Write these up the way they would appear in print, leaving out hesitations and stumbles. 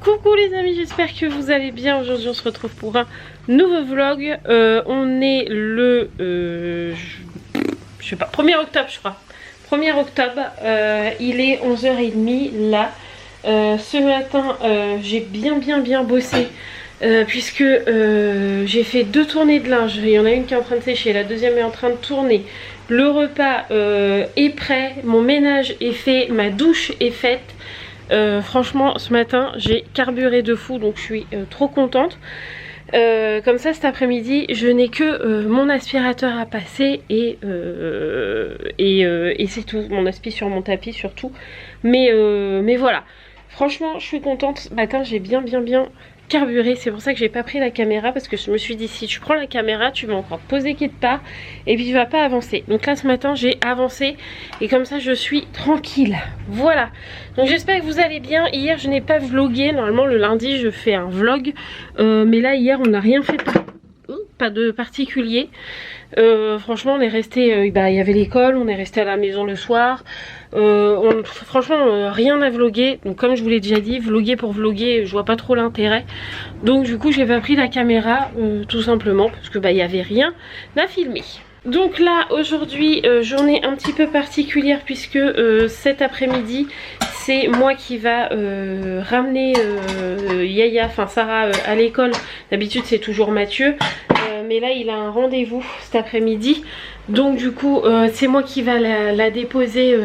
Coucou les amis, j'espère que vous allez bien. Aujourd'hui on se retrouve pour un nouveau vlog. On est le je sais pas, 1er octobre je crois. 1er octobre, il est 11h30 là. Ce matin j'ai bien bossé. Puisque j'ai fait 2 tournées de linge. Il y en a une qui est en train de sécher, la deuxième est en train de tourner. Le repas est prêt, mon ménage est fait, ma douche est faite. Franchement ce matin j'ai carburé de fou, donc je suis trop contente. Comme ça cet après-midi je n'ai que mon aspirateur à passer et c'est tout. Mon aspi sur mon tapis surtout. Mais voilà, franchement je suis contente. Ce matin j'ai bien carburé. C'est pour ça que j'ai pas pris la caméra, parce que je me suis dit si tu prends la caméra tu vas encore te poser quelque part et puis tu vas pas avancer. Donc là ce matin j'ai avancé et comme ça je suis tranquille. Voilà, donc j'espère que vous allez bien. Hier je n'ai pas vlogué, normalement le lundi je fais un vlog, mais là hier on n'a rien fait, pas de particulier. Franchement on est resté, il y avait l'école, on est resté à la maison le soir. Franchement rien à vloguer. Donc comme je vous l'ai déjà dit, vloguer pour vloguer je vois pas trop l'intérêt. Donc du coup j'ai pas pris la caméra, tout simplement parce que il y avait rien à filmer. Donc là aujourd'hui journée un petit peu particulière, puisque cet après-midi c'est moi qui va ramener Yaya, enfin Sarah à l'école. D'habitude c'est toujours Mathieu, mais là il a un rendez-vous cet après-midi. Donc du coup c'est moi qui va la déposer,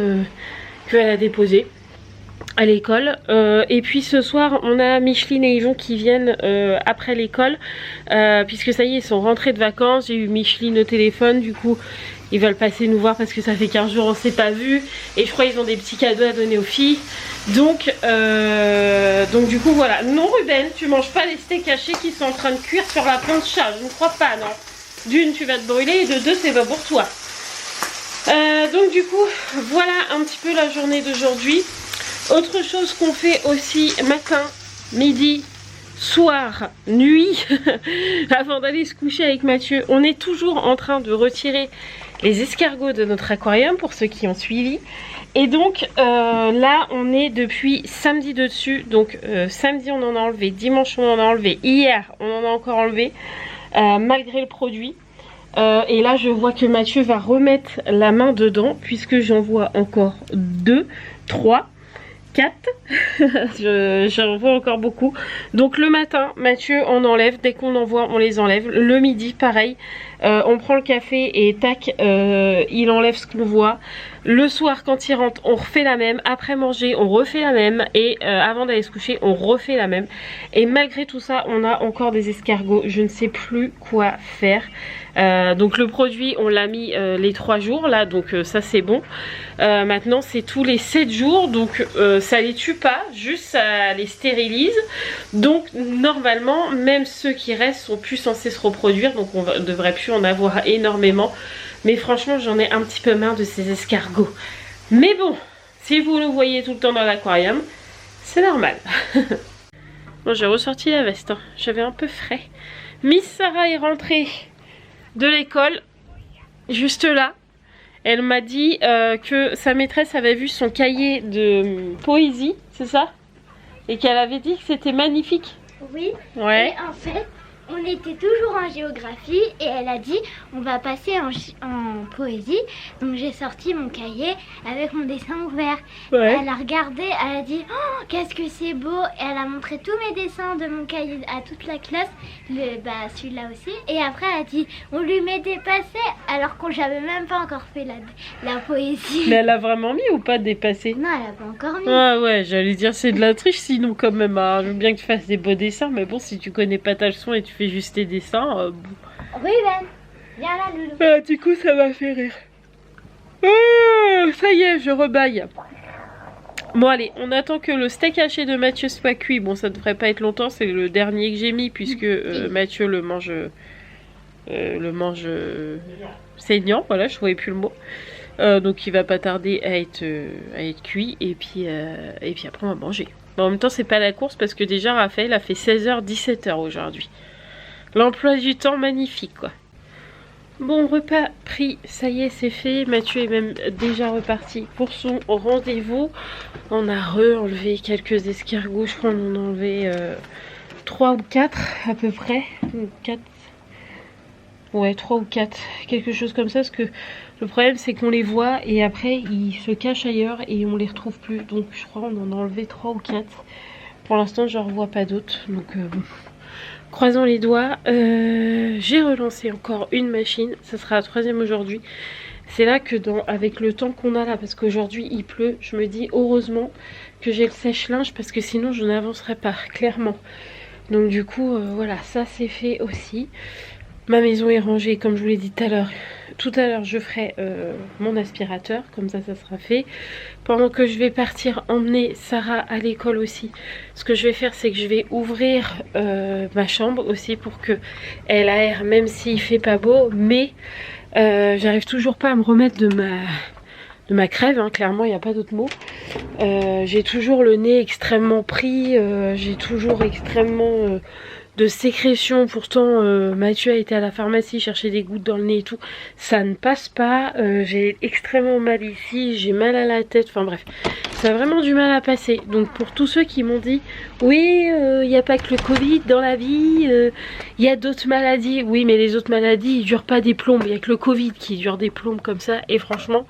à l'école. Et puis ce soir on a Micheline et Yvon qui viennent après l'école, puisque ça y est ils sont rentrés de vacances. J'ai eu Micheline au téléphone, du coup ils veulent passer nous voir parce que ça fait 15 jours on s'est pas vu, et je crois qu'ils ont des petits cadeaux à donner aux filles. Donc du coup voilà. Non Ruben, tu manges pas les steaks hachés qui sont en train de cuire sur la plancha, je ne crois pas, non. D'une tu vas te brûler et de deux c'est pas pour toi. Donc du coup voilà un petit peu la journée d'aujourd'hui. Autre chose qu'on fait aussi matin, midi, soir, nuit, avant d'aller se coucher avec Mathieu, on est toujours en train de retirer les escargots de notre aquarium, pour ceux qui ont suivi. Et donc là on est depuis samedi dessus. Donc samedi on en a enlevé, dimanche on en a enlevé, hier on en a encore enlevé, malgré le produit. Et là je vois que Mathieu va remettre la main dedans, puisque j'en vois encore 2, 3, 4. J'en vois encore beaucoup. Donc le matin Mathieu on enlève, dès qu'on en voit on les enlève. Le midi pareil, on prend le café et tac, il enlève ce qu'on voit. Le soir quand il rentre on refait la même, après manger on refait la même, et avant d'aller se coucher on refait la même. Et malgré tout ça on a encore des escargots, je ne sais plus quoi faire. Donc le produit on l'a mis les 3 jours là, donc ça c'est bon. Maintenant c'est tous les 7 jours, donc ça les tue pas, juste ça les stérilise. Donc normalement même ceux qui restent sont plus censés se reproduire, donc on devrait plus en avoir énormément. Mais franchement j'en ai un petit peu marre de ces escargots. Mais bon, si vous le voyez tout le temps dans l'aquarium, c'est normal. Bon, j'ai ressorti la veste, hein. J'avais un peu frais. Miss Sarah est rentrée de l'école, juste là. Elle m'a dit que sa maîtresse avait vu son cahier de poésie, c'est ça? Et qu'elle avait dit que c'était magnifique. Oui. Ouais. Et en fait, on était toujours en géographie et elle a dit on va passer en poésie. Donc j'ai sorti mon cahier avec mon dessin ouvert. Ouais. Elle a regardé, elle a dit oh, qu'est-ce que c'est beau. Et elle a montré tous mes dessins de mon cahier à toute la classe, celui-là aussi. Et après elle a dit on lui met des passés alors qu'on j'avais même pas encore fait la poésie. Mais elle a vraiment mis ou pas dépassé? Non, elle a pas encore mis. Ah ouais, j'allais dire c'est de la triche sinon quand même. Hein. Je veux bien que tu fasses des beaux dessins, mais bon, si tu connais pas ta leçon et tu fais juste tes dessins... Ruben, viens là Loulou. Ah, du coup ça m'a fait rire. Oh, ça y est, je rebaille. Bon allez, on attend que le steak haché de Mathieu soit cuit. Bon, ça devrait pas être longtemps, c'est le dernier que j'ai mis, puisque Mathieu le mange saignant, voilà, je voyais plus le mot. Donc il va pas tarder à être cuit, et puis après on va manger. Mais en même temps c'est pas la course, parce que déjà Raphaël a fait 16h 17h aujourd'hui. L'emploi du temps magnifique quoi. Bon, repas pris, ça y est, c'est fait. Mathieu est même déjà reparti pour son rendez-vous. On a enlevé quelques escargots, je crois qu'on en a enlevé 3 ou 4 à peu près. 4. Ouais, 3 ou 4, quelque chose comme ça, parce que le problème c'est qu'on les voit et après ils se cachent ailleurs et on les retrouve plus. Donc je crois qu'on en a enlevé 3 ou 4. Pour l'instant je ne revois pas d'autres, donc bon. Croisons les doigts. J'ai relancé encore une machine, ça sera la 3e aujourd'hui. C'est là que avec le temps qu'on a là, parce qu'aujourd'hui il pleut, je me dis heureusement que j'ai le sèche-linge parce que sinon je n'avancerai pas, clairement. Donc du coup voilà, ça c'est fait aussi. Ma maison est rangée, comme je vous l'ai dit tout à l'heure. Tout à l'heure je ferai mon aspirateur, comme ça sera fait. Pendant que je vais partir emmener Sarah à l'école aussi, ce que je vais faire c'est que je vais ouvrir ma chambre aussi pour que elle aère, même s'il fait pas beau. Mais j'arrive toujours pas à me remettre de ma crève, hein, clairement il n'y a pas d'autre mot. J'ai toujours le nez extrêmement pris, j'ai toujours extrêmement de sécrétion. Pourtant Mathieu a été à la pharmacie chercher des gouttes dans le nez et tout, ça ne passe pas. J'ai extrêmement mal ici, j'ai mal à la tête, enfin bref, ça a vraiment du mal à passer. Donc pour tous ceux qui m'ont dit oui il n'y a pas que le Covid dans la vie, il y a d'autres maladies, oui mais les autres maladies ils durent pas des plombes, il n'y a que le Covid qui dure des plombes comme ça. Et franchement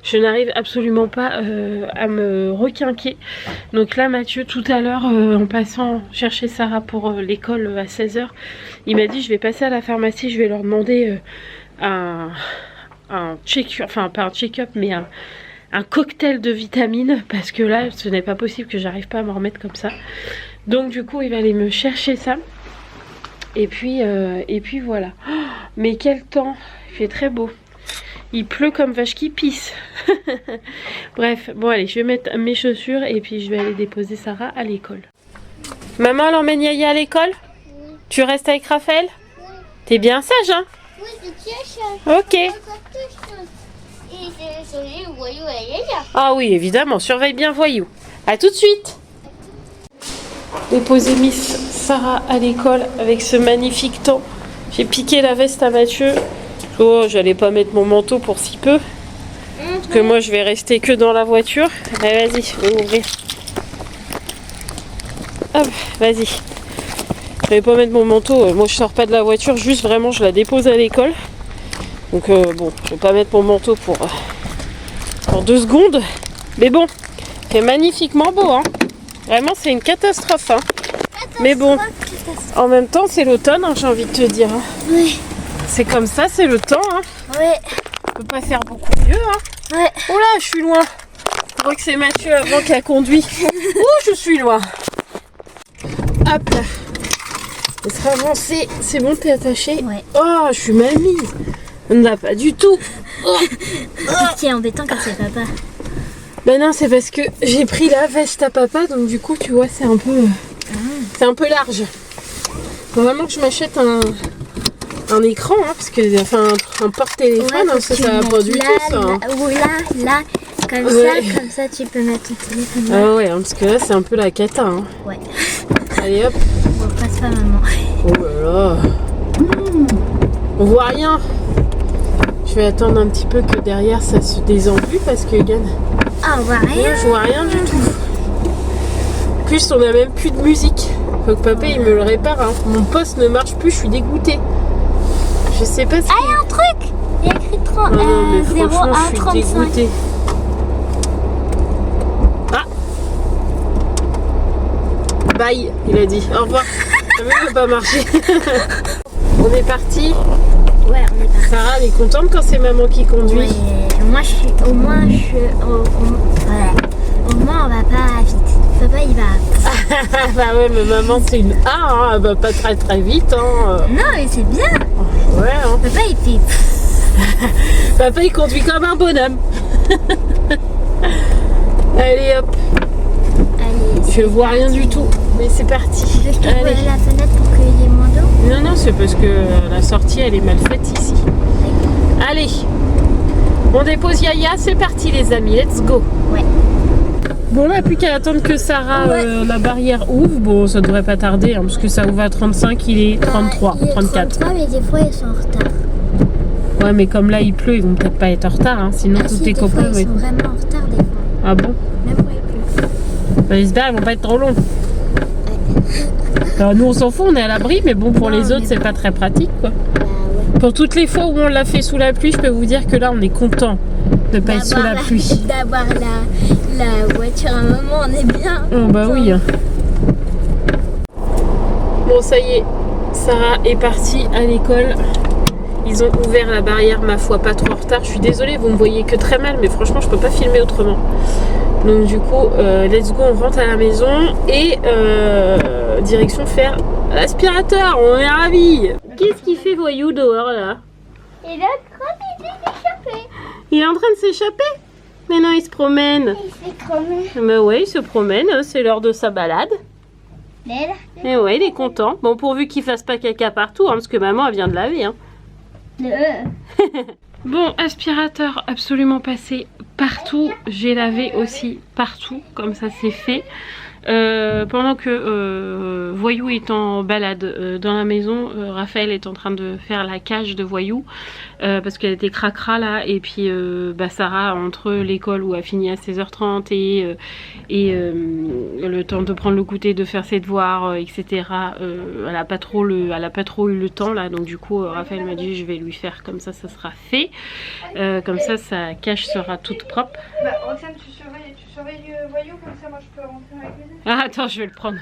je n'arrive absolument pas à me requinquer. Donc là Mathieu tout à l'heure en passant chercher Sarah pour l'école à 16 h, il m'a dit je vais passer à la pharmacie, je vais leur demander un check-up, enfin pas un check-up mais un cocktail de vitamines, parce que là ce n'est pas possible que j'arrive pas à me remettre comme ça. Donc du coup il va aller me chercher ça et puis voilà. Oh, mais quel temps, il fait très beau, il pleut comme vache qui pisse. Bref, bon allez, je vais mettre mes chaussures et puis je vais aller déposer Sarah à l'école. Maman elle emmène Yaya à l'école? Oui. Tu restes avec Raphaël? Oui. T'es bien sage hein? Oui, c'est bien sage. Ok. Ah oui, évidemment, surveille bien Voyou. A tout de suite. Déposer Miss Sarah à l'école avec ce magnifique temps. J'ai piqué la veste à Mathieu. Oh, j'allais pas mettre mon manteau pour si peu. Parce que moi, je vais rester que dans la voiture. Allez, vas-y, je vais ouvrir. Hop, vas-y. Je vais pas mettre mon manteau. Moi, je sors pas de la voiture. Juste, vraiment, je la dépose à l'école. Donc, bon, je vais pas mettre mon manteau pour 2 secondes. Mais bon, c'est magnifiquement beau, hein. Vraiment, c'est une catastrophe, hein. Mais bon, en même temps, c'est l'automne, hein, j'ai envie de te dire. Hein. Oui. C'est comme ça, c'est le temps, hein. Oui. On peut pas faire beaucoup mieux, hein. Ouais. Oh là, je suis loin. Je crois que c'est Mathieu avant qui a conduit. Oh, je suis loin. Hop là. On sera avancé. C'est bon, t'es attaché? Ouais. Oh, je suis mal mise. On n'a pas du tout. Oh. Ce qui est embêtant quand c'est papa. Ben non, c'est parce que j'ai pris la veste à papa, donc du coup, tu vois, c'est un peu... C'est un peu large. Faut vraiment que je m'achète un écran, hein, parce que enfin un porte-téléphone, ouais, hein, ça va pas du tout ça. Hein. Ou là, comme ça tu peux mettre ton téléphone. Là. Ah ouais, hein, parce que là c'est un peu la cata. Hein. Ouais. Allez hop. On passe pas maman. Oh là là. On voit rien. Je vais attendre un petit peu que derrière ça se désembue parce que Yann. Ah, on voit rien. Je vois rien du tout. En plus on a même plus de musique. Faut que papa il me le répare. Hein. Mon poste ne marche plus, je suis dégoûtée. Je sais pas ce Ah, il y a un truc. Il y a écrit 30, non, mais 0 franchement, à je suis 35. dégoûtée. Ah. Bye, il a dit. Au revoir. Ça ne peut pas marcher. On est parti. Ouais, on est parti. Sarah, elle est contente quand c'est maman qui conduit. Ouais, moi, au moins, on va pas vite. Papa, il va... Bah ouais, mais maman, c'est une A, hein. Elle va pas très très vite. Hein. Non, mais c'est bien. Ouais, hein. Papa, il fait... Papa, il conduit comme un bonhomme. Allez, hop. Allez, je vois rien du tout, mais c'est parti. Je vais ouvrir la fenêtre pour qu'il y ait moins d'eau. Non, non, c'est parce que la sortie, elle est mal faite ici. Allez, on dépose Yaya, c'est parti les amis, let's go. Ouais. Bon là, plus qu'à attendre que Sarah, la barrière ouvre. Bon, ça devrait pas tarder, hein, parce que ça ouvre à 35, il est 33, 34. 33, mais des fois ils sont en retard. Ouais, mais comme là il pleut, ils vont peut-être pas être en retard, hein, sinon tous tes copains ils sont vraiment en retard des fois. Ah bon? Même quand il pleut. Bah, j'espère qu'ils vont pas être trop longs. Alors, nous on s'en fout, on est à l'abri, mais bon pour les autres c'est pas très pratique quoi. Bah ouais. Pour toutes les fois où on l'a fait sous la pluie, je peux vous dire que là on est content de pas être sous la pluie. D'avoir la voiture à un moment, on est bien. Oh bah oui. Bon ça y est, Sarah est partie à l'école. Ils ont ouvert la barrière, ma foi, pas trop en retard. Je suis désolée, vous me voyez que très mal, mais franchement je peux pas filmer autrement. Donc du coup, let's go, on rentre à la maison et direction faire l'aspirateur, on est ravis. Qu'est-ce qu'il fait Voyou dehors là? Et là, il s'est échappé. Il est en train de s'échapper? Mais non, il se promène. Il s'est cramé. Mais ouais, il se promène, c'est l'heure de sa balade. Et ouais, il est content. Bon, pourvu qu'il fasse pas caca partout, hein, parce que maman elle vient de laver. Hein. Bon, aspirateur absolument passé partout. J'ai lavé aussi partout, comme ça c'est fait. Pendant que Voyou est en balade dans la maison, Raphaël est en train de faire la cage de Voyou parce qu'elle était cracra là, et puis Sarah, entre l'école où elle finit à 16h30 et le temps de prendre le goûter, de faire ses devoirs, etc. Elle a pas trop eu le temps là, donc du coup Raphaël m'a dit je vais lui faire comme ça sera fait, comme ça sa cage sera toute propre. Bah, Roxane, tu surveilles Voyou, comme ça moi je peux rentrer avec les. Ah attends, je vais le prendre.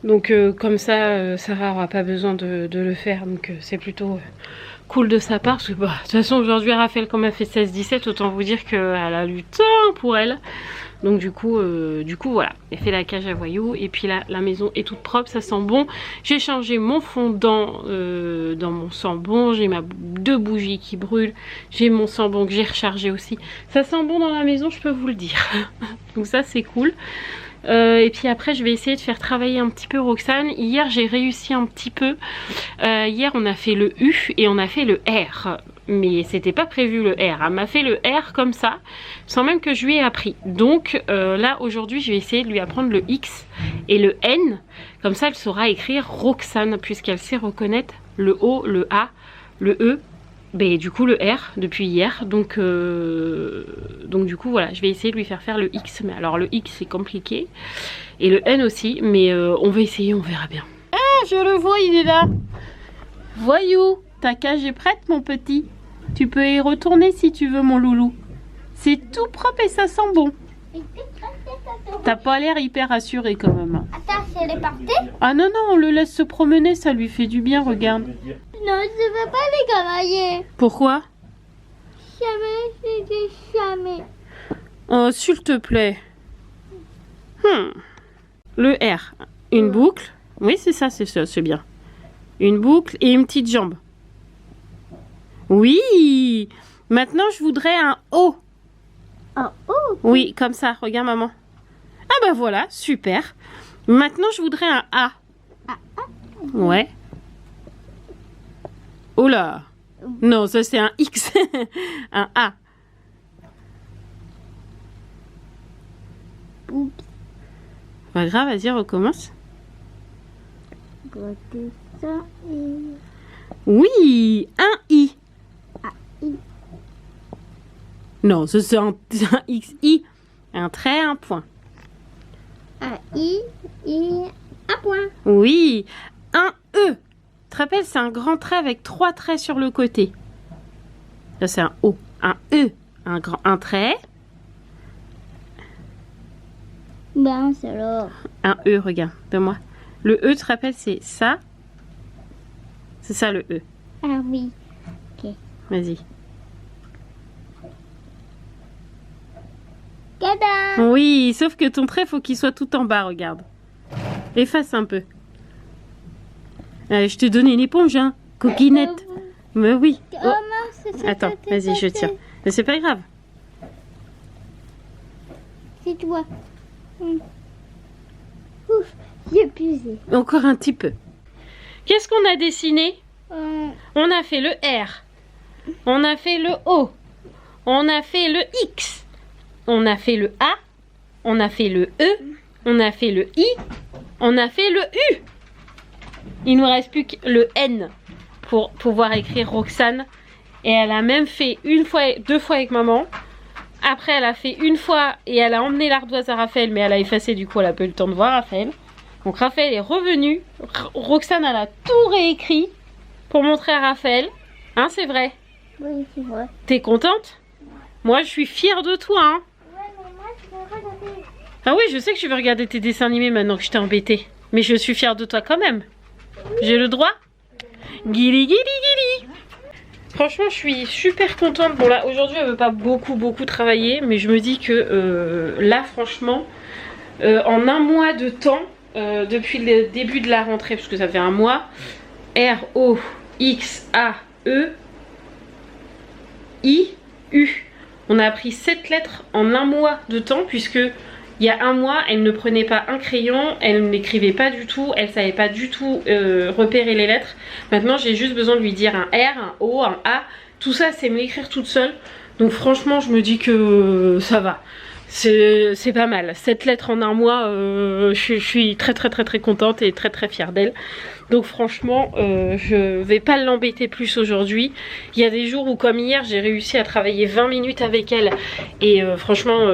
Donc comme ça, Sarah aura pas besoin de le faire, donc c'est plutôt cool de sa part, parce que bah, de toute façon aujourd'hui Raphaël comme elle fait 16-17, autant vous dire qu'elle a du temps pour elle. Donc du coup voilà, elle fait la cage à Voyou, et puis là la maison est toute propre, ça sent bon. J'ai changé mon fondant dans mon sambon, j'ai deux bougies qui brûlent, j'ai mon sambon que j'ai rechargé aussi. Ça sent bon dans la maison, je peux vous le dire. Donc ça c'est cool. Et puis après je vais essayer de faire travailler un petit peu Roxane. Hier j'ai réussi un petit peu. Hier on a fait le U et on a fait le R. Mais c'était pas prévu le R. Elle m'a fait le R comme ça, sans même que je lui ai appris. Donc là aujourd'hui je vais essayer de lui apprendre le X et le N. Comme ça elle saura écrire Roxane, puisqu'elle sait reconnaître le O, le A, le E. Ben, du coup le R depuis hier, donc du coup voilà, je vais essayer de lui faire le X, mais alors le X c'est compliqué, et le N aussi, mais on va essayer, on verra bien. Ah, je le vois, il est là. Voyou, ta cage est prête mon petit, tu peux y retourner si tu veux mon loulou. C'est tout propre et ça sent bon. T'as pas l'air hyper assuré quand même. Attends, si elle est partie? Ah non non, on le laisse se promener, ça lui fait du bien, regarde. Non, je ne veux pas les cavaliers. Pourquoi? Jamais. Oh, s'il te plaît. Le R. Une boucle. Oui, c'est ça, c'est bien. Une boucle et une petite jambe. Oui. Maintenant, je voudrais un O. Un O? Oui, comme ça. Regarde, maman. Ah bah voilà, super. Maintenant, je voudrais un A. Ouais. Oh là. Non, ça c'est un X. Un A. Oups. Pas grave, vas-y, recommence. Ça et... Oui, un I. I. Non, ça c'est un XI. Un trait, un point. Un I et un point. Oui, un E. Tu te rappelles, c'est un grand trait avec 3 traits sur le côté. Là, c'est un O. Un E, un trait. Ben, c'est alors. Un E, regarde, donne-moi. Le E, tu te rappelles, c'est ça. C'est ça le E. Ah oui. Ok. Vas-y. Tada! Oui, sauf que ton trait, faut qu'il soit tout en bas, regarde. Efface un peu. Allez, je te donne une éponge, hein. Coquinette. Mais oui. Oh, Oh. mince, Attends, vas-y, je tiens. Mais c'est pas grave. C'est toi. Ouf, j'ai épuisé. Encore un petit peu. Qu'est-ce qu'on a dessiné? On a fait le R. On a fait le O. On a fait le X. On a fait le A. On a fait le E. On a fait le I. On a fait le U. Il nous reste plus que le N pour pouvoir écrire Roxane Et elle a même fait une fois, 2 fois avec maman. Après, elle a fait une fois et elle a emmené l'ardoise à Raphaël, mais elle a effacé, du coup, elle a pas eu le temps de voir Raphaël. Donc Raphaël est revenu. Roxane, elle a tout réécrit pour montrer à Raphaël. Hein, c'est vrai? Oui, c'est vrai. T'es contente? Moi, je suis fière de toi, hein. Ouais, mais moi, je veux regarder. Ah oui, je sais que tu veux regarder tes dessins animés maintenant que je t'ai embêté. Mais je suis fière de toi quand même. J'ai le droit? Guili, guili, guili. Franchement, je suis super contente. Bon là, aujourd'hui, elle veut pas beaucoup travailler. Mais je me dis que là, franchement, en un mois de temps, depuis le début de la rentrée, parce que ça fait un mois, R-O-X-A-E-I-U. On a appris 7 lettres en un mois de temps, puisque il y a un mois, elle ne prenait pas un crayon, elle n'écrivait pas du tout, elle savait pas du tout repérer les lettres. Maintenant, j'ai juste besoin de lui dire un R, un O, un A. Tout ça, c'est me l'écrire toute seule. Donc franchement, je me dis que ça va. C'est pas mal. 7 lettres en un mois, je suis très contente et très fière d'elle. Donc franchement, je vais pas l'embêter plus aujourd'hui. Il y a des jours où, comme hier, j'ai réussi à travailler 20 minutes avec elle. Et franchement,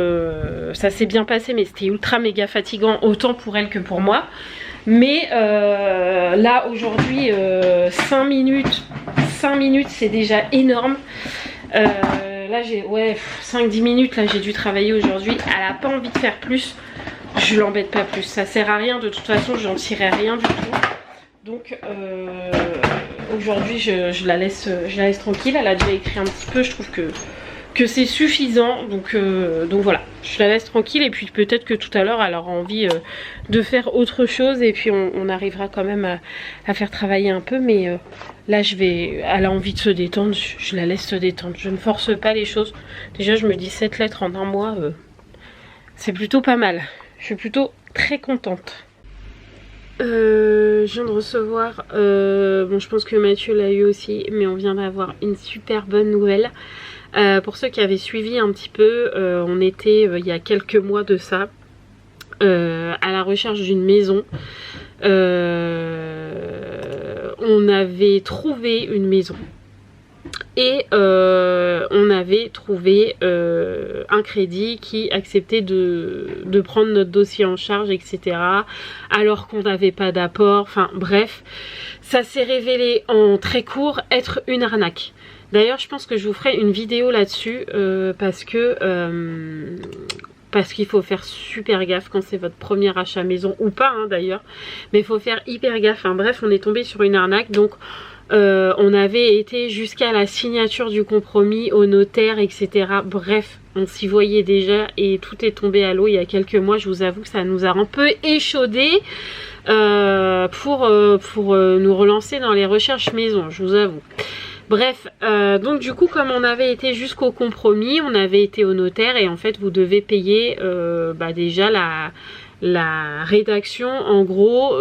ça s'est bien passé, mais c'était ultra méga fatigant, autant pour elle que pour moi. Mais là, aujourd'hui, 5 minutes, c'est déjà énorme. Là j'ai 5-10 minutes, là j'ai dû travailler aujourd'hui. Elle a pas envie de faire plus, je l'embête pas plus, ça sert à rien, de toute façon j'en tirerai rien du tout. Donc aujourd'hui je la laisse tranquille. Elle a déjà écrit un petit peu, je trouve que c'est suffisant. Donc voilà, je la laisse tranquille. Et puis peut-être que tout à l'heure elle aura envie de faire autre chose. Et puis on arrivera quand même à faire travailler un peu. Mais là elle a envie de se détendre, je la laisse se détendre. Je ne force pas les choses. Déjà je me dis 7 lettres en un mois, c'est plutôt pas mal. Je suis plutôt très contente. Je viens de recevoir, bon je pense que Mathieu l'a eu aussi, mais on vient d'avoir une super bonne nouvelle. Pour ceux qui avaient suivi un petit peu, on était il y a quelques mois de ça à la recherche d'une maison. On avait trouvé une maison et on avait trouvé un crédit qui acceptait de prendre notre dossier en charge, etc. alors qu'on n'avait pas d'apport. Enfin bref, ça s'est révélé en très court être une arnaque. D'ailleurs je pense que je vous ferai une vidéo là-dessus parce qu'il faut faire super gaffe quand c'est votre premier achat maison, ou pas hein, d'ailleurs, mais il faut faire hyper gaffe. Hein. Bref, on est tombé sur une arnaque. Donc on avait été jusqu'à la signature du compromis au notaire, etc. Bref, on s'y voyait déjà et tout est tombé à l'eau il y a quelques mois. Je vous avoue que ça nous a un peu échaudé pour nous relancer dans les recherches maison, je vous avoue. Bref, donc du coup comme on avait été jusqu'au compromis, on avait été au notaire et en fait vous devez payer déjà la rédaction en gros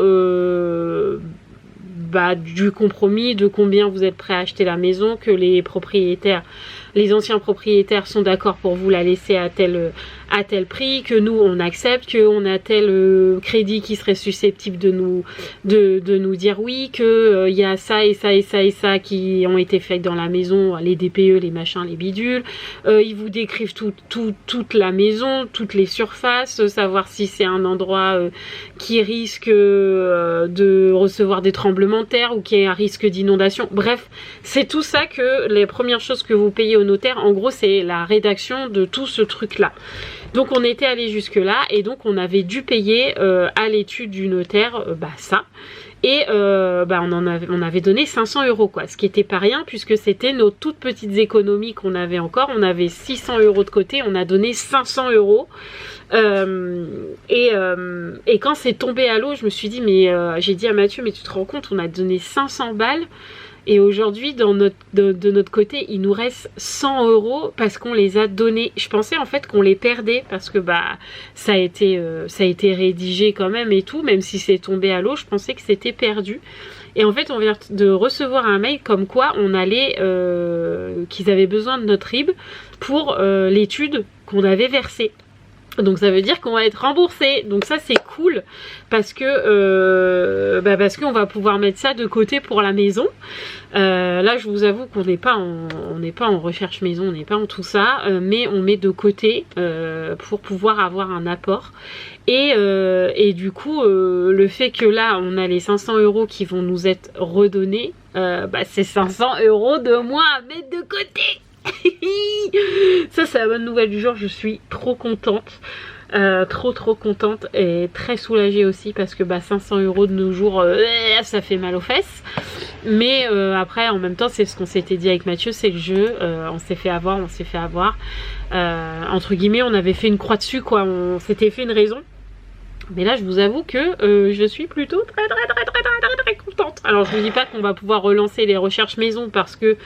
du compromis, de combien vous êtes prêt à acheter la maison, que les anciens propriétaires sont d'accord pour vous la laisser à tel prix, que nous on accepte, qu'on a tel crédit qui serait susceptible de nous dire oui, que y a ça et ça et ça et ça qui ont été faits dans la maison, les DPE, les machins, les bidules. Ils vous décrivent toute la maison, toutes les surfaces, savoir si c'est un endroit qui risque de recevoir des tremblements de terre ou qui est à risque d'inondation. Bref, c'est tout ça que les premières choses que vous payez au notaire, en gros c'est la rédaction de tout ce truc là. Donc on était allé jusque là et donc on avait dû payer à l'étude du notaire ça. Et on avait donné 500 € quoi, ce qui était pas rien puisque c'était nos toutes petites économies qu'on avait encore. On avait 600 € de côté, on a donné 500 €. Et quand c'est tombé à l'eau, je me suis dit mais j'ai dit à Mathieu, mais tu te rends compte, on a donné 500 balles et aujourd'hui de notre côté il nous reste 100 € parce qu'on les a donnés. Je pensais en fait qu'on les perdait parce que ça a été rédigé quand même et tout, même si c'est tombé à l'eau, je pensais que c'était perdu. Et en fait on vient de recevoir un mail comme quoi on allait qu'ils avaient besoin de notre RIB pour l'étude qu'on avait versée. Donc ça veut dire qu'on va être remboursé. Donc ça c'est cool parce que qu'on va pouvoir mettre ça de côté pour la maison. Là je vous avoue qu'on n'est pas en recherche maison, on n'est pas en tout ça, mais on met de côté pour pouvoir avoir un apport. Et du coup le fait que là on a les 500 € qui vont nous être redonnés, c'est 500 € de moins à mettre de côté. Ça c'est la bonne nouvelle du jour, je suis trop contente, trop contente et très soulagée aussi parce que 500 € de nos jours ça fait mal aux fesses, mais après en même temps c'est ce qu'on s'était dit avec Mathieu, c'est le jeu, on s'est fait avoir, entre guillemets on avait fait une croix dessus quoi, on s'était fait une raison. Mais là je vous avoue que je suis plutôt très contente. Alors je vous dis pas qu'on va pouvoir relancer les recherches maison parce que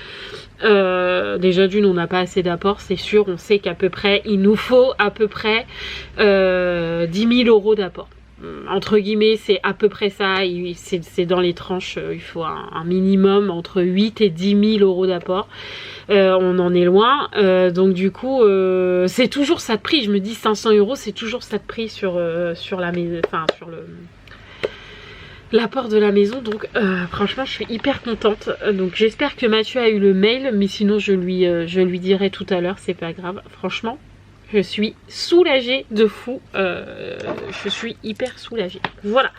déjà d'une on n'a pas assez d'apport, c'est sûr, on sait qu'à peu près il nous faut à peu près 10 000 € d'apport. Entre guillemets c'est à peu près ça, c'est dans les tranches, il faut un minimum entre 8 et 10 000 € d'apport. On en est loin, donc du coup c'est toujours ça de prix, je me dis 500 € c'est toujours ça de prix sur la maison, enfin sur l'apport de la maison, donc franchement je suis hyper contente. Donc j'espère que Mathieu a eu le mail, mais sinon je lui dirai tout à l'heure, c'est pas grave. Franchement je suis soulagée de fou, je suis hyper soulagée. Voilà,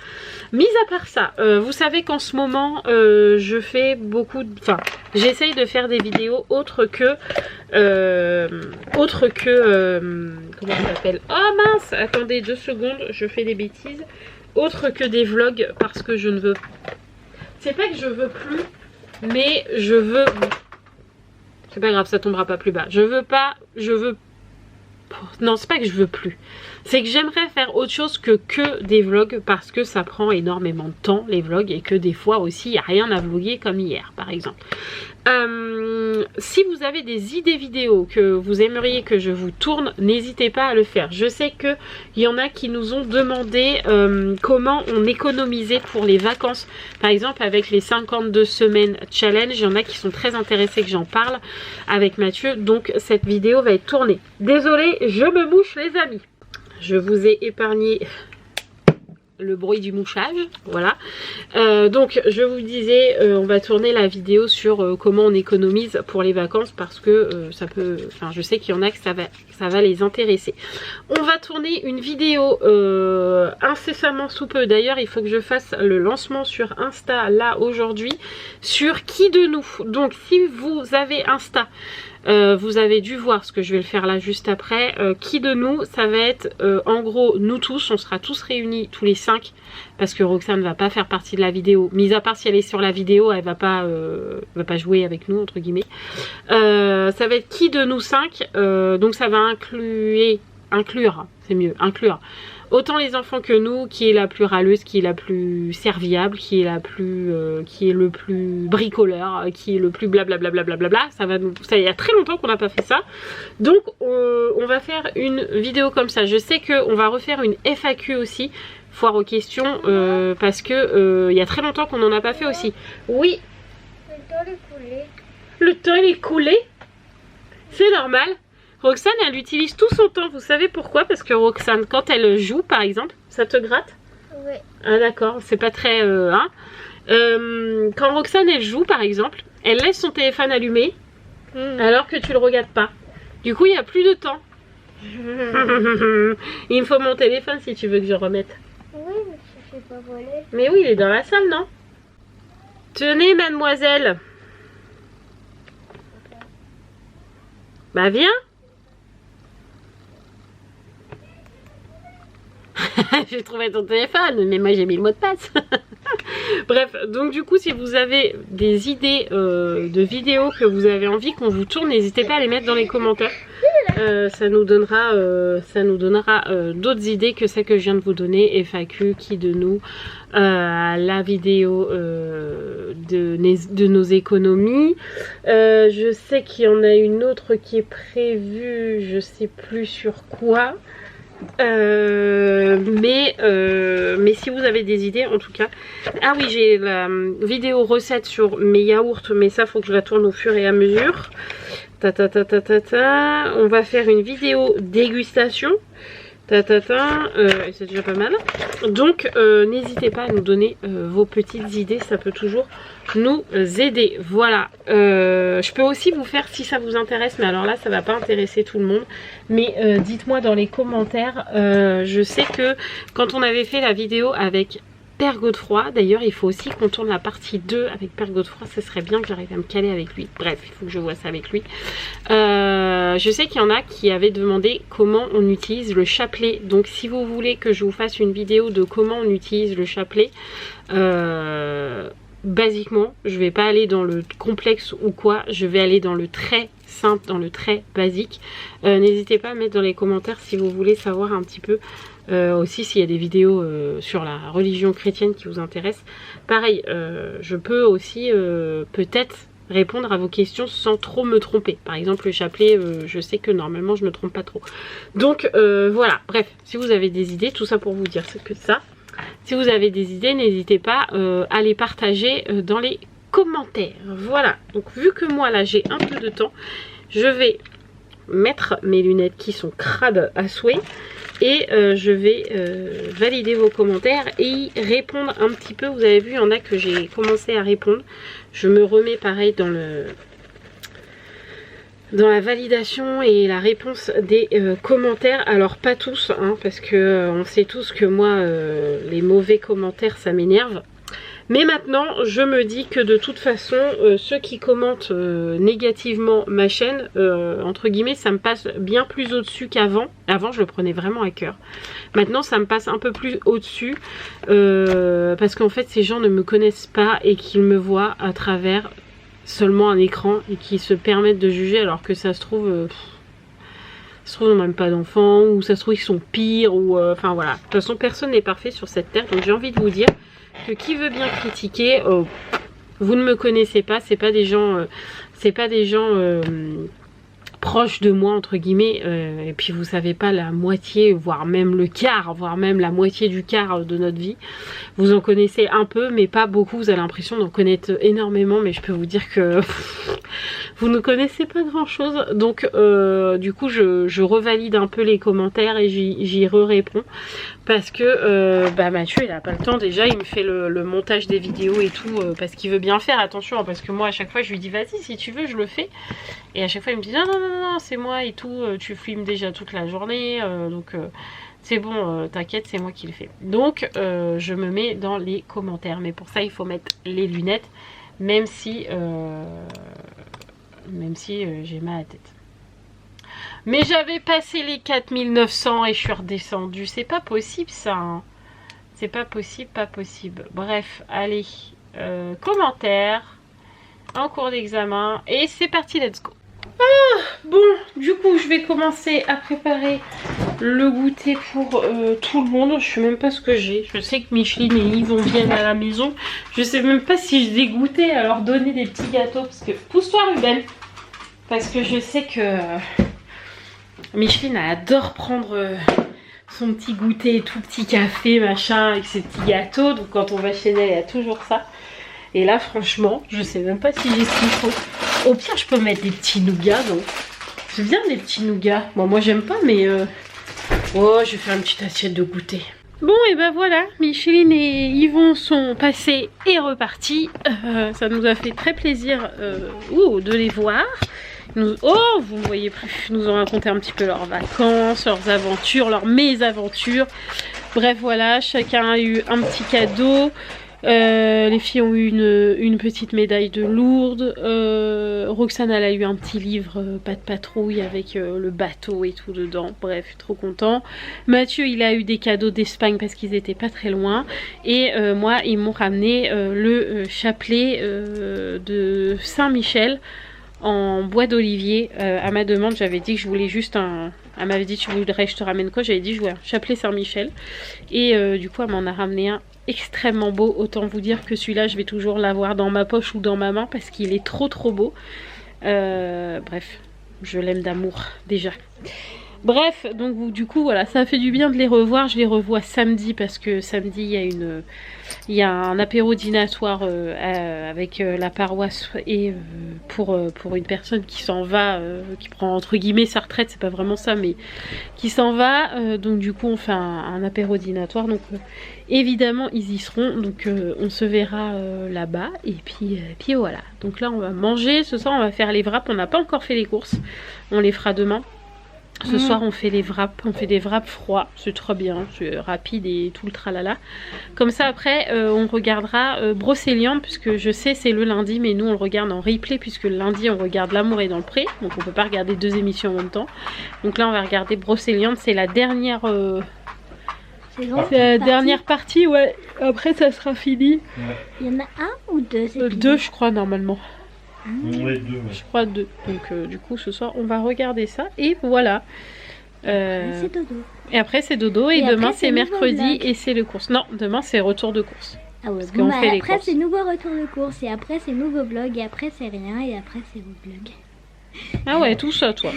mis à part ça, vous savez qu'en ce moment je fais beaucoup de... Enfin, j'essaye de faire des vidéos autres que... comment ça s'appelle? Oh mince, attendez 2 secondes, je fais des bêtises. Autre que des vlogs, parce que je ne veux... C'est pas que je veux plus, mais je veux... C'est pas grave, ça tombera pas plus bas. Non, c'est pas que je veux plus. C'est que j'aimerais faire autre chose que des vlogs parce que ça prend énormément de temps les vlogs et que des fois aussi il n'y a rien à vlogger comme hier par exemple. Si vous avez des idées vidéos que vous aimeriez que je vous tourne, n'hésitez pas à le faire. Je sais qu'il y en a qui nous ont demandé comment on économisait pour les vacances. Par exemple avec les 52 semaines challenge, il y en a qui sont très intéressés que j'en parle avec Mathieu. Donc cette vidéo va être tournée. Désolée, je me mouche les amis. Je vous ai épargné le bruit du mouchage, voilà. Donc je vous disais, on va tourner la vidéo sur comment on économise pour les vacances parce que ça peut, enfin je sais qu'il y en a que ça va les intéresser. On va tourner une vidéo incessamment sous peu. D'ailleurs il faut que je fasse le lancement sur Insta là aujourd'hui sur qui de nous. Donc si vous avez Insta, vous avez dû voir ce que je vais le faire là juste après. Qui de nous, ça va être en gros nous tous, on sera tous réunis tous les 5 parce que Roxane ne va pas faire partie de la vidéo, mis à part si elle est sur la vidéo, elle va pas jouer avec nous entre guillemets. Ça va être qui de nous 5, donc ça va inclure, c'est mieux, inclure autant les enfants que nous, qui est la plus râleuse, qui est la plus serviable, qui est la plus qui est le plus bricoleur, qui est le plus blablabla. Ça il y a très longtemps qu'on n'a pas fait ça. Donc on va faire une vidéo comme ça. Je sais qu'on va refaire une FAQ aussi, foire aux questions, parce que il y a très longtemps qu'on n'en a pas fait aussi. Oui. Le temps est coulé. Le temps il est coulé. C'est normal. Roxane elle utilise tout son temps, vous savez pourquoi? Parce que Roxane quand elle joue par exemple, ça te gratte? Oui. Ah d'accord, c'est pas très... quand Roxane elle joue par exemple, elle laisse son téléphone allumé alors que tu le regardes pas. Du coup il n'y a plus de temps. Il me faut mon téléphone si tu veux que je remette. Oui mais je ne sais pas voler. Mais oui il est dans la salle non? Tenez mademoiselle. Bah viens. J'ai trouvé ton téléphone, mais moi j'ai mis le mot de passe. Bref, donc du coup si vous avez des idées de vidéos que vous avez envie qu'on vous tourne, n'hésitez pas à les mettre dans les commentaires. Ça nous donnera d'autres idées que celles que je viens de vous donner. FAQ, qui de nous, la vidéo de nos économies. Je sais qu'il y en a une autre qui est prévue, je sais plus sur quoi. Mais si vous avez des idées en tout cas. Ah oui, j'ai la vidéo recette sur mes yaourts, mais ça faut que je la tourne au fur et à mesure. On va faire une vidéo dégustation et c'est déjà pas mal. Donc n'hésitez pas à nous donner vos petites idées, ça peut toujours nous aider. Voilà, je peux aussi vous faire, si ça vous intéresse, mais alors là ça va pas intéresser tout le monde, mais dites-moi dans les commentaires. Je sais que quand on avait fait la vidéo avec Père Godefroy, d'ailleurs il faut aussi qu'on tourne la partie 2 avec Père Godefroy, ce serait bien que j'arrive à me caler avec lui. Bref, il faut que je vois ça avec lui. Je sais qu'il y en a qui avaient demandé comment on utilise le chapelet, donc si vous voulez que je vous fasse une vidéo de comment on utilise le chapelet, basiquement, je vais pas aller dans le complexe ou quoi, je vais aller dans le très simple, dans le très basique. N'hésitez pas à mettre dans les commentaires si vous voulez savoir un petit peu aussi s'il y a des vidéos sur la religion chrétienne qui vous intéressent. Pareil, je peux aussi peut-être répondre à vos questions sans trop me tromper. Par exemple le chapelet, je sais que normalement je me trompe pas trop. Donc voilà, bref, si vous avez des idées, tout ça pour vous dire c'est que ça. Si vous avez des idées, n'hésitez pas à les partager dans les commentaires. Voilà, donc vu que moi là j'ai un peu de temps, je vais mettre mes lunettes qui sont crades à souhait et je vais valider vos commentaires et y répondre un petit peu. Vous avez vu, il y en a que j'ai commencé à répondre. Je me remets pareil dans la validation et la réponse des commentaires. Alors pas tous, hein, parce que on sait tous que moi les mauvais commentaires ça m'énerve. Mais maintenant je me dis que de toute façon ceux qui commentent négativement ma chaîne, entre guillemets, ça me passe bien plus au-dessus qu'avant. Avant je le prenais vraiment à cœur. Maintenant ça me passe un peu plus au-dessus parce qu'en fait ces gens ne me connaissent pas et qu'ils me voient à travers seulement un écran et qui se permettent de juger alors que ça se trouve ils n'ont même pas d'enfants, ou ça se trouve ils sont pires, ou enfin voilà. De toute façon personne n'est parfait sur cette terre, donc j'ai envie de vous dire que qui veut bien critiquer, vous ne me connaissez pas, c'est pas des gens proches de moi entre guillemets, et puis vous savez pas la moitié, voire même le quart, voire même la moitié du quart de notre vie. Vous en connaissez un peu mais pas beaucoup, vous avez l'impression d'en connaître énormément, mais je peux vous dire que vous ne connaissez pas grand chose. Donc du coup je revalide un peu les commentaires et j'y réponds parce que Mathieu il a pas le temps, déjà il me fait le montage des vidéos et tout, parce qu'il veut bien faire, attention, parce que moi à chaque fois je lui dis vas-y si tu veux je le fais, et à chaque fois il me dit non c'est moi et tout, tu filmes déjà toute la journée, donc c'est bon, t'inquiète, c'est moi qui le fais. Donc je me mets dans les commentaires, mais pour ça il faut mettre les lunettes, même si j'ai mal à la tête. Mais j'avais passé les 4900 et je suis redescendue, c'est pas possible ça, hein. C'est pas possible, pas possible. Bref, allez, commentaires, en cours d'examen, et c'est parti, let's go. Bon, du coup je vais commencer à préparer le goûter pour tout le monde. Je sais même pas ce que j'ai. Je sais que Micheline et Yves viennent à la maison. Je sais même pas si je vais goûter à leur donner des petits gâteaux, parce que pousse-toi Ruben, parce que je sais que Micheline elle adore prendre son petit goûter, tout petit café machin avec ses petits gâteaux. Donc quand on va chez elle, il y a toujours ça. Et là franchement je sais même pas si j'ai ce qu'il faut. Au pire je peux mettre des petits nougats, donc c'est bien des petits nougats. Bon moi j'aime pas, mais oh, je vais faire une petite assiette de goûter. Bon et ben voilà, Micheline et Yvon sont passés et repartis. Ça nous a fait très plaisir de les voir. Oh, vous ne voyez plus, ils nous ont raconté un petit peu leurs vacances, leurs aventures, leurs mésaventures. Bref voilà, chacun a eu un petit cadeau. Les filles ont eu une petite médaille de Lourdes. Roxane elle a eu un petit livre pas de patrouille avec le bateau et tout dedans. Bref, trop content. Mathieu il a eu des cadeaux d'Espagne parce qu'ils étaient pas très loin. Et moi ils m'ont ramené le chapelet de Saint-Michel en bois d'olivier. À ma demande j'avais dit que je voulais juste un... Elle m'avait dit tu voudrais je te ramène quoi, j'avais dit je voulais un chapelet Saint-Michel. Et du coup elle m'en a ramené un extrêmement beau. Autant vous dire que celui-là je vais toujours l'avoir dans ma poche ou dans ma main parce qu'il est trop beau. Bref, je l'aime d'amour déjà. Bref, donc du coup voilà, ça fait du bien de les revoir. Je les revois samedi parce que samedi il y a un apéro dînatoire avec la paroisse et pour une personne qui s'en va, qui prend entre guillemets sa retraite, c'est pas vraiment ça, mais qui s'en va. Donc du coup on fait un apéro dînatoire. Donc évidemment ils y seront. Donc on se verra là-bas et puis voilà. Donc là on va manger. Ce soir on va faire les wraps. On n'a pas encore fait les courses. On les fera demain. Ce soir on fait des wraps froids, c'est trop bien, c'est rapide et tout le tralala. Comme ça après on regardera Brocéliande, puisque je sais c'est le lundi, mais nous on le regarde en replay, puisque le lundi on regarde L'amour est dans le pré, donc on peut pas regarder 2 émissions en même temps. Donc là on va regarder Brocéliande, c'est la dernière dernière partie, ouais, après ça sera fini. Ouais. Il y en a un ou deux? 2 je crois normalement. Ouais, 2, ouais. Je crois 2. Donc du coup ce soir on va regarder ça et voilà. C'est dodo. Et après c'est dodo et demain c'est mercredi et c'est le course. Non, demain c'est retour de course. Ah ouais, parce qu'on fait les après courses. c'est nouveau retour de course et après c'est nouveau vlog et après c'est rien et après c'est vos vlogs. Ah ouais, tout ça toi.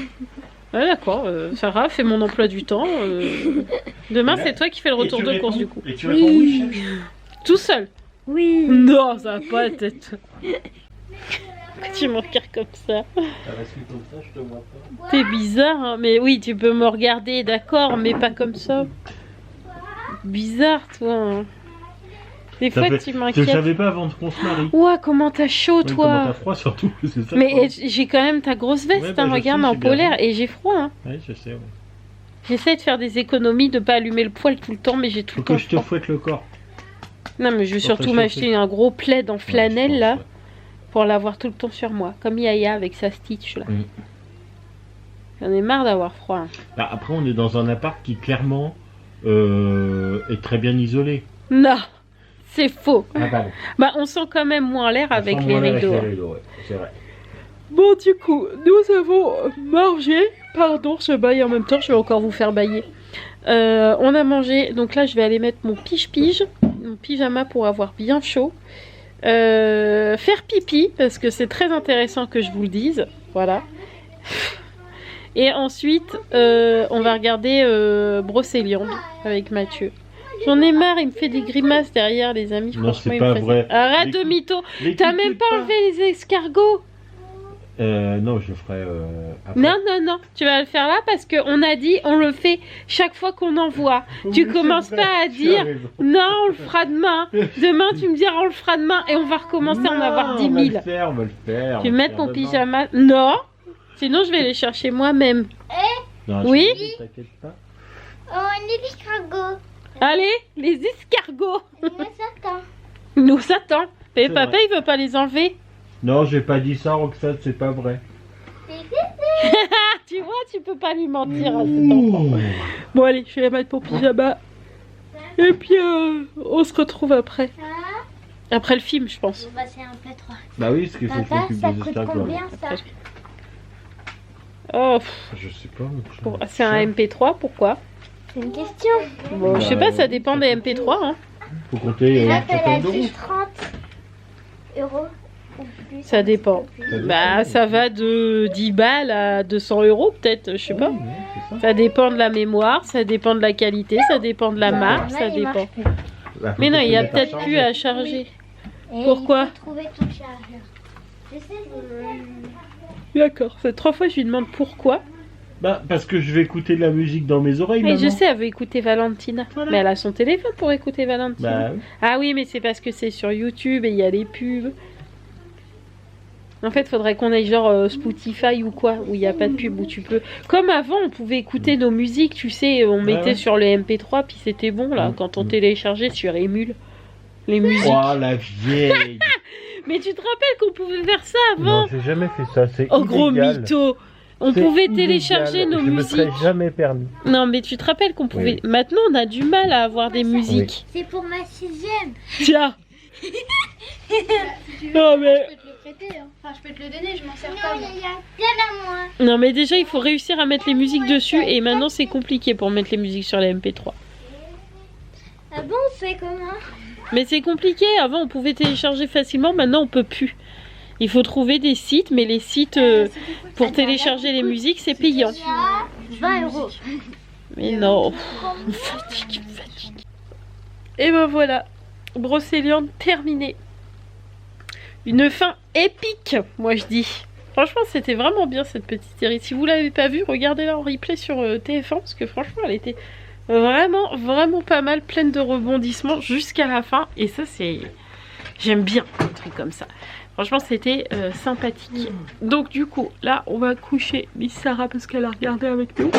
Ouais, d'accord, Sarah fait mon emploi du temps. Demain c'est toi qui fais le retour de course du coup. Et tu réponds oui, chef. Tout seul? Oui. Non, ça va pas être. Tu me regardes comme ça. Ah, parce que comme ça, je te vois pas. T'es bizarre, hein. Mais oui, tu peux me regarder, d'accord, mais pas comme ça. Bizarre, toi. Hein. Des fois, tu Je m'inquiètes. savais pas avant qu'on se marie. Ouah, comment t'as chaud, Oui, comment toi. t'as froid surtout, c'est ça. Mais j'ai quand même ta grosse veste, Ouais, bah, hein, je regarde, sais, en j'ai bien polaire, vu. et j'ai froid. Hein. Oui, je sais, ouais. J'essaie de faire des économies, de pas allumer le poêle tout le temps, mais j'ai tout Faut le temps que je te froid. fouette le corps. Non, mais je vais Pour surtout t'acheter. m'acheter un gros plaid en flanelle, Ouais, je là, pense, ouais. pour l'avoir tout le temps sur moi, comme Yaya avec sa Stitch, là. Mm. J'en ai marre d'avoir froid. Hein. Bah, après, on est dans un appart qui clairement est très bien isolé. Non, c'est faux. Ah, pardon. Bah, on sent quand même moins l'air avec les rideaux. Ouais, c'est vrai. Bon, du coup, nous avons mangé. Pardon, je baille en même temps, je vais encore vous faire bailler. On a mangé, donc là je vais aller mettre mon pige-pige, mon pyjama pour avoir bien chaud. Faire pipi, parce que c'est très intéressant que je vous le dise. Voilà. Et ensuite, on va regarder Brocéliande avec Mathieu. J'en ai marre, il me fait des grimaces derrière, les amis. Non, Franchement, c'est il me pas fait- vrai. Arrête de L'écoute- mytho. l'écoute T'as même pas enlevé les escargots. Non, je le ferai après. Non, non, non, tu vas le faire là parce qu'on a dit on le fait chaque fois qu'on envoie. Tu Oui, commences c'est vrai, pas à tu as dire raison. non, on le fera demain. Demain, tu me diras on le fera demain et on va recommencer à en avoir 10 On va 000. le faire, on va le faire. Tu veux mettre mon pyjama? Non, sinon je vais les chercher moi-même. Non, Oui. T'inquiète pas. Oh, un escargot. Allez, les escargots. Il me s'attend. Nous attend. Mais C'est papa, vrai. il veut pas les enlever. Non, j'ai pas dit ça, Roxane, c'est pas vrai. Ah, tu vois, tu peux pas lui mentir à cet enfant. Bon, allez, je vais mettre mon pyjama. Et puis, on se retrouve après. Après le film, je pense. Bon, bah, c'est un peu 3. Bah oui, parce qu'il faut que je Papa, m'occupe ça des coûte escargots. combien ça? Oh, pff, Je sais pas. mon chat. bon, c'est un MP3, pourquoi? C'est une question. Bon, je sais pas, ça dépend des MP3. Hein. Faut compter Là, une elle a centaine dit d'euros. 30 euros ou plus. Ça dépend. Bah, ça va de 10 balles à 200 euros, peut-être, je sais pas. Ouais, c'est ça. Ça dépend de la mémoire, ça dépend de la qualité, ça dépend de la marque, Là, ça il marche dépend. plus. Bah, faut Mais non, que il tu y a mettes peut-être charger. plus à charger. Et Pourquoi? il faut trouver ton chargeur. Je sais. D'accord, cette 3 fois, je lui demande pourquoi. Bah, parce que je vais écouter de la musique dans mes oreilles, Mais maman. je sais, elle veut écouter Valentina. Voilà. Mais elle a son téléphone pour écouter Valentina. Bah, oui. Ah oui, mais c'est parce que c'est sur YouTube et il y a les pubs. En fait, faudrait qu'on aille genre Spotify ou quoi, où il n'y a pas de pub, où tu peux... Comme avant, on pouvait écouter nos musiques, tu sais, on mettait ouais. sur le MP3, puis c'était bon, là, quand on téléchargeait sur Emule, les musiques. Oh, la vieille. Mais tu te rappelles qu'on pouvait faire ça avant? Non, j'ai jamais fait ça, c'est Oh, gros illégal. mytho. On C'est pouvait illégal. télécharger nos Je me musiques. serais jamais permis. Non, mais tu te rappelles qu'on pouvait... Maintenant, on a du mal à avoir des musiques. C'est pour ma 6ème. Tiens. Si tu veux, Non, mais... je peux te le prêter. Hein. Enfin, je peux te le donner, je m'en sers Non, pas. il moi. y a bien à moi. Non, mais déjà, il faut réussir à mettre les musiques dessus. Et maintenant, c'est compliqué pour mettre les musiques sur les MP3. Ah bon, on fait comment? Mais c'est compliqué. Avant, on pouvait télécharger facilement. Maintenant, on peut plus. Il faut trouver des sites. Mais les sites pour télécharger les musiques, c'est payant. Ah, 20 €. Mais non, fatigue. Et ben voilà, Brocéliande terminée. Une fin épique, moi je dis. Franchement, c'était vraiment bien cette petite série. Si vous l'avez pas vue, regardez-la en replay sur TF1 parce que franchement, elle était vraiment pas mal, pleine de rebondissements jusqu'à la fin. Et ça, c'est... J'aime bien un truc comme ça. Franchement, c'était sympathique. Donc du coup, là, on va coucher Miss Sarah parce qu'elle a regardé avec nous.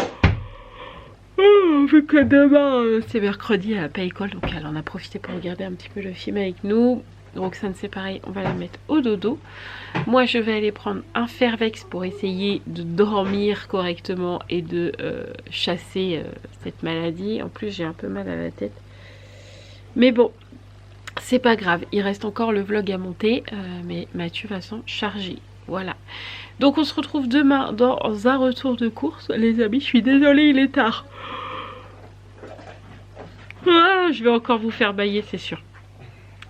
Vu que demain, c'est mercredi, elle n'a pas école, donc elle en a profité pour regarder un petit peu le film avec nous. Roxane, c'est pareil, on va la mettre au dodo. Moi, je vais aller prendre un Fervex pour essayer de dormir correctement et de chasser cette maladie. En plus, j'ai un peu mal à la tête. Mais bon, c'est pas grave, il reste encore le vlog à monter, mais Mathieu va s'en charger. Voilà. Donc, on se retrouve demain dans un retour de course. Les amis, je suis désolée, il est tard. Ah, je vais encore vous faire bailler, c'est sûr.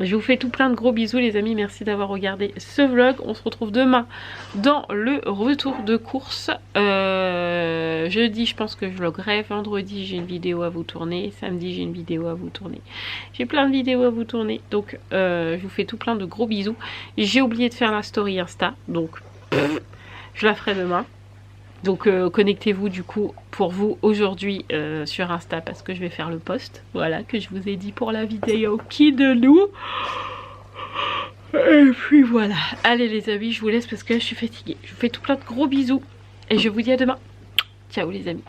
Je vous fais tout plein de gros bisous les amis, merci d'avoir regardé ce vlog. On se retrouve demain dans le retour de course. Jeudi je pense que je vloguerai, vendredi j'ai une vidéo à vous tourner, samedi j'ai une vidéo à vous tourner. J'ai plein de vidéos à vous tourner, donc je vous fais tout plein de gros bisous. J'ai oublié de faire la story Insta, donc je la ferai demain. Donc connectez-vous du coup pour vous aujourd'hui sur Insta parce que je vais faire le post. Voilà, que je vous ai dit pour la vidéo qui de nous. Et puis voilà. Allez les amis, je vous laisse parce que là je suis fatiguée. Je vous fais tout plein de gros bisous. Et je vous dis à demain. Ciao les amis.